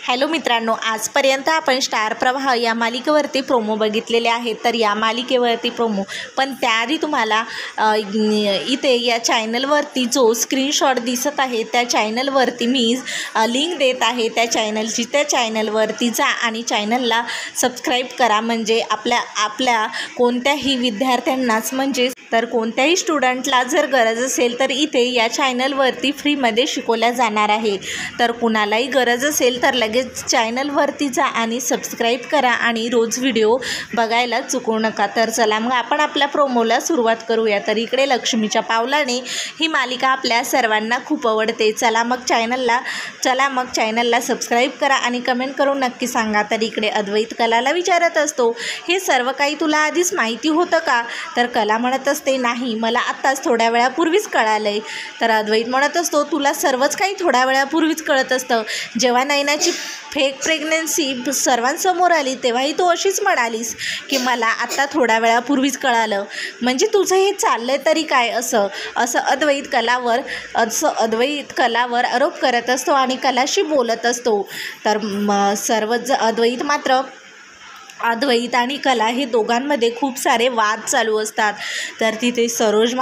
Hello मित्रांनो, आजपर्यंत आपण स्टार प्रवाह या मालिकेवरती प्रोमो बघितलेले आहेत. तर या मालिकेवरती प्रोमो पण त्याआधी तुम्हाला इथे या चॅनलवरती जो स्क्रीनशॉट दिसत आहे त्या चॅनलवरती मी लिंक देत आहे. त्या चॅनलवरती जा आणि चॅनलला सबस्क्राईब करा. म्हणजे आपल्या कोणत्याही विद्यार्थ्यांनाच म्हणजे तर कोणत्याही स्टुडंटला जर गरज असेल तर इथे या चॅनलवरती फ्रीमध्ये शिकवल्या जाणार आहे. तर कुणालाही गरज असेल तर लगेच चॅनलवरती जा आणि सबस्क्राईब करा आणि रोज व्हिडिओ बघायला चुकवू नका. तर चला मग आपण आपल्या प्रोमोला सुरुवात करूया. तर इकडे लक्ष्मीच्या पावलाने ही मालिका आपल्या सर्वांना खूप आवडते. चला मग चॅनलला सबस्क्राईब करा आणि कमेंट करून नक्की सांगा. तर इकडे अद्वैत कलाला विचारत असतो, हे सर्व काही तुला आधीच माहिती होतं का? तर कला म्हणत असते, नाही, मला आत्ताच थोड्या वेळापूर्वीच कळालंय. तर अद्वैत म्हणत असतो, तुला सर्वच काही थोड्या वेळापूर्वीच कळत असतं. जेव्हा नैनाची फेक प्रेग्नन्सी सर्वांसमोर आली तेव्हाही तू अशीच म्हणालीस की मला आत्ता थोड्या वेळापूर्वीच कळालं. म्हणजे तुझं हे चाललंय तरी काय? असं अद्वैत कलावर आरोप करत असतो आणि कलाशी बोलत असतो. तर अद्वैत आणि कला हे दोघांमध्ये खूप सारे वाद चालू असतात. तर तिथे सरोज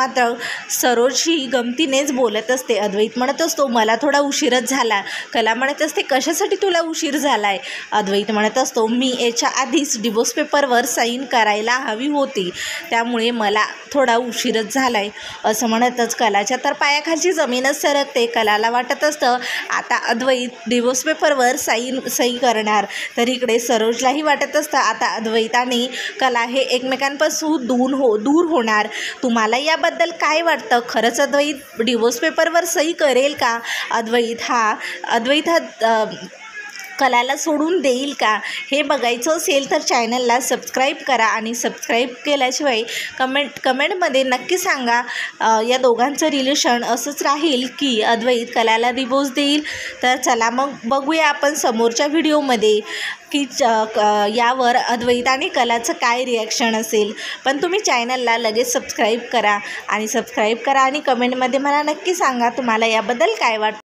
ही गमतीनेच बोलत असते. अद्वैत म्हणत असतो, मला थोडा उशीरच झाला. कला म्हणत असते, कशासाठी तुला उशीर झाला आहे? अद्वैत म्हणत असतो, मी याच्या आधीच डिवोर्स पेपरवर साईन करायला हवी होती, त्यामुळे मला थोडा उशीरच झाला आहे. असं म्हणतच कलाच्या तर पायाखालची जमीनच सरकते. कलाला वाटत असतं आता अद्वैत डिवोर्स पेपरवर सही करणार. तर इकडे सरोजलाही वाटत असतं आता अद्वैत आणि कला हे एकमेकांपासून दूर होणार. तुम्हाला याबद्दल काय वाटतं? खरंच अद्वैत डिवोर्स पेपरवर सही करेल का? अद्वैत हा कलाला सोडून देईल का? हे बघायचं असेल तर चॅनलला सबस्क्राईब करा आणि सबस्क्राईब केल्याशिवाय कमेंटमध्ये नक्की सांगा या दोघांचं रिलेशन असंच राहील की अद्वैत कलाला डिवोर्स देईल. तर चला मग बघूया आपण समोरच्या व्हिडिओमध्ये की यावर अद्वैत आणि कलाचं काय रिॲक्शन असेल. पण तुम्ही चॅनलला लगेच सबस्क्राईब करा आणि कमेंटमध्ये मला नक्की सांगा तुम्हाला याबद्दल काय वाटतं.